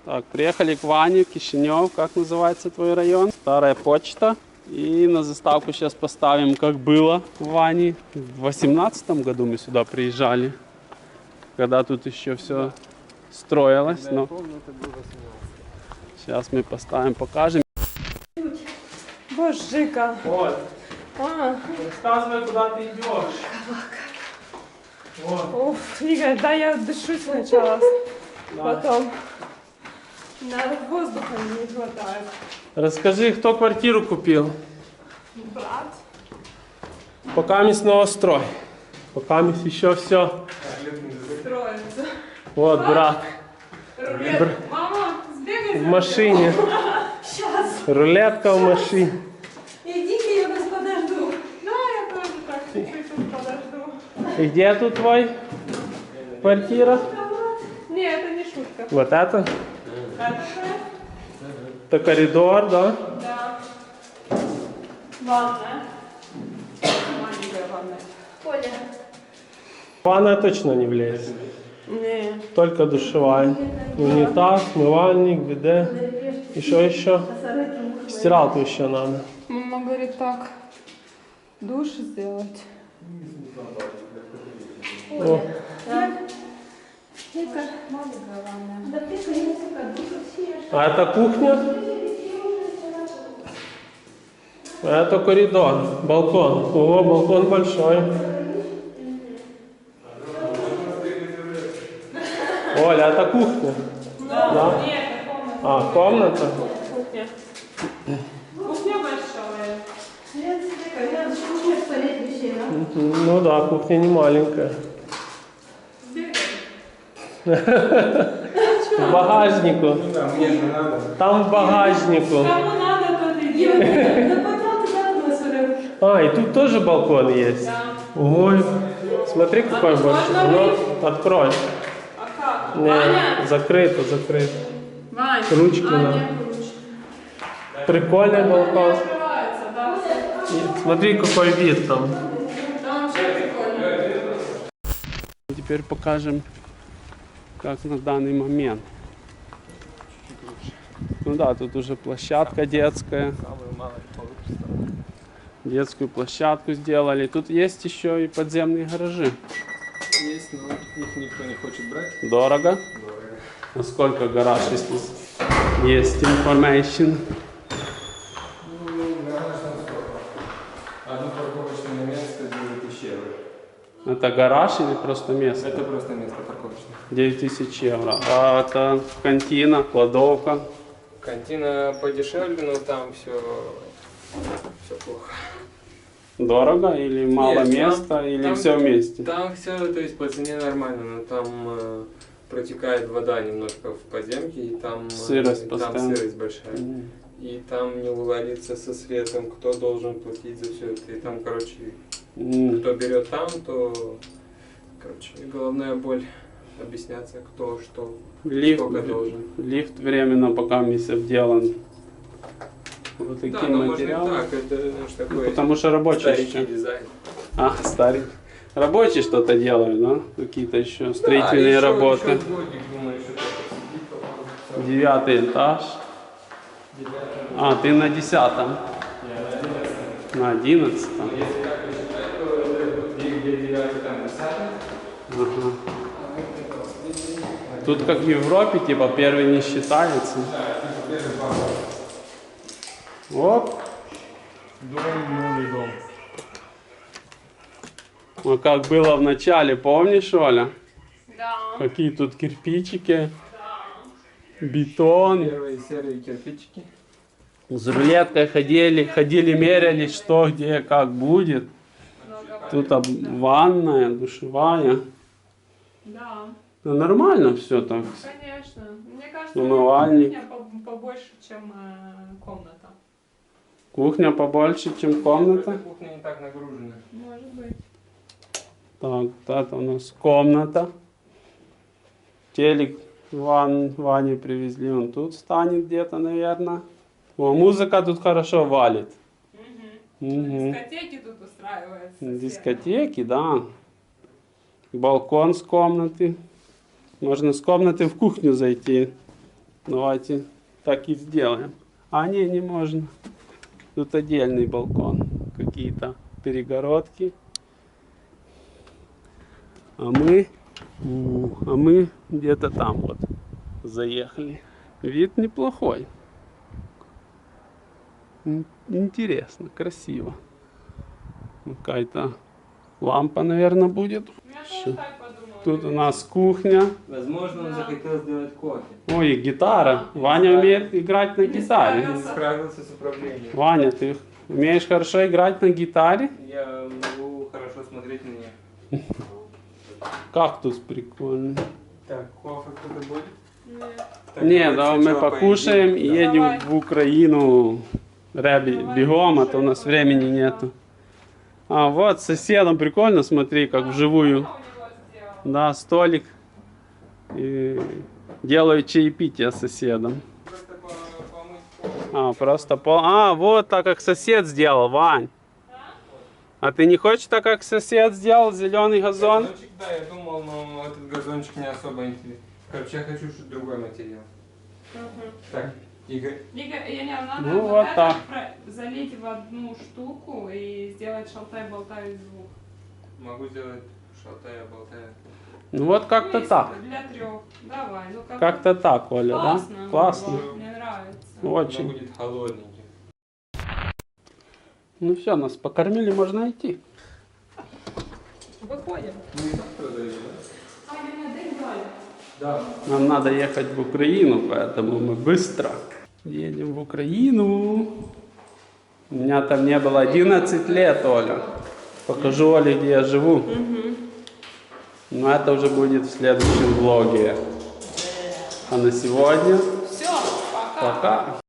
Так, приехали к Ване, Кишинев, как называется твой район? Старая почта. И на заставку сейчас поставим, как было в Ване. В 18 году мы сюда приезжали, когда тут еще все строилось. Но сейчас мы поставим, покажем. Божика. Вот. Рассказывай, куда ты идешь. Вот. Уф, Игорь, да я дышу сначала, Да. потом. Надо воздуха не хватает. Расскажи, кто квартиру купил? Брат. Пока мы снова строй. Пока мы еще все. Строится. Вот, брат. Рулет. Мама, сбегай. В машине. Сейчас. Рулетка в машине. Идите, я вас подожду. Да, я тоже так чуть-чуть тут подожду. И где тут твой квартира? Не, это не шутка. Вот это? Это Это коридор, да? да. Ванная. Маленькая ванная. Коля. Ванная точно не влезет. Не. Только душевая. Унитаз, умывальник, биде. И что еще? Стиралку еще надо. Мама говорит так. Душ сделать. О, а это кухня? А это коридор, балкон. О, балкон большой. Оля, это кухня? Да. Нет, это комната. А, комната? Кухня. Кухня большая. Ну да, кухня не маленькая. В багажнику. Там в багажнику. Кому надо, тот идет. А, и тут тоже балкон есть. Да. Ой, смотри, какой большой. Ну, открой. А как? Не, Ваня? закрыто, закрыто. Вань. Ручки А, надо. нет ручки. Прикольный Не балкон. открывается, да. И смотри, какой вид там. Там вообще прикольно. Теперь покажем, как на данный момент. Ну да, тут уже площадка детская. Детскую площадку сделали. Тут есть еще и подземные гаражи. Есть, но их никто не хочет брать. Дорого? Дорого. А сколько гараж, если есть information? Ну, гараж там сколько? Одно парковочное место 9000 евро. Это гараж или просто место? Это просто место парковочное. 9000 евро. А это кантина, кладовка. Кантина подешевле, но там все плохо. Дорого или мало Нет, там- места, или там- все вместе? Там все, то есть по цене нормально, но там протекает вода немножко в подземке, и там Сырость там постоянно. сырость большая. И там не уладится со светом, кто должен платить за все это. И там, короче, кто берет там, то, короче, головная боль объясняться, кто что, Лифт, сколько должен. лифт временно пока вместе обделан. Вот такие Да, но можно и материалы. так, это ж Ну, такой потому что рабочие старенький еще. дизайн. А, старый. Рабочие что-то делают, да? Какие-то еще строительные Да, работы. еще годик, думаю, что так сидит, 9-й этаж. А, ты на 10-м. На 11-м. Если так посчитать, то где 9, там 10. Ага. Тут как в Европе, типа первый не считается. Оп. Новый дом. А как было в начале, помнишь, Оля? Да. Какие тут кирпичики, бетон. Первые серые кирпичики. С рулеткой ходили, меряли, что, где, как будет. Тут ванная, душевая. Да. Ну, нормально все так. Конечно. Мне кажется, Умывальник. кухня побольше, чем комната. Кухня побольше, чем комната. Эта кухня не так нагружена. Может быть. Так, вот это у нас комната. Телек Ване привезли, он тут станет где-то, наверное. О, музыка тут хорошо валит. Мгм. Дискотеки тут устраиваются. Дискотеки, да. Балкон с комнаты. Можно с комнаты в кухню зайти. Давайте так и сделаем. А не можно. Тут отдельный балкон. Какие-то перегородки. А мы где-то там вот заехали. Вид неплохой. Интересно, красиво. Какая-то лампа, наверное, будет. Я тоже так подумала. Тут у нас кухня. Возможно, он захотел сделать кофе. Ой, и гитара. Ваня умеет играть на гитаре. Не справился с управлением. Ваня, ты умеешь хорошо играть на гитаре? Я могу хорошо смотреть на нее. Кактус прикольный. Так, кофе кто-то будет? Нет. Так, Не, давайте да, мы сначала покушаем и поедим. Да. едем Давай. в Украину. Ряби, Давай, бегом, а то у нас кушаем, времени да. нету. А вот с соседом прикольно, смотри, как вживую. Что у него сделал? Да, столик. И делаю чаепитие с соседом. Просто помыть пол. Просто пол. Вот так как сосед сделал, Вань. А ты не хочешь так как сосед сделал, зеленый газон? Газончик, да, я думал, но этот газончик не особо интересен. Короче, я хочу что-то другой материал. Мгм. Так, Игорь. Вика, Яня, надо Ну, вот вот это так. залить в одну штуку и сделать шалтай-болтай звук. Могу сделать шалтая-болтая. Ну вот как-то Ну, если так. Для 3. Давай, ну как Как-то так, Оля, классно. да? Классно. Мне нравится. Очень. Оно будет холодненьким. Ну все, нас покормили, можно идти. Выходим. А, Яня, дай далее. Да. Нам надо ехать в Украину, поэтому мы быстро едем в Украину. У меня там не было 11 лет, Оля. Покажу Оле, где я живу. Но это уже будет в следующем влоге. А на сегодня Все, пока. пока.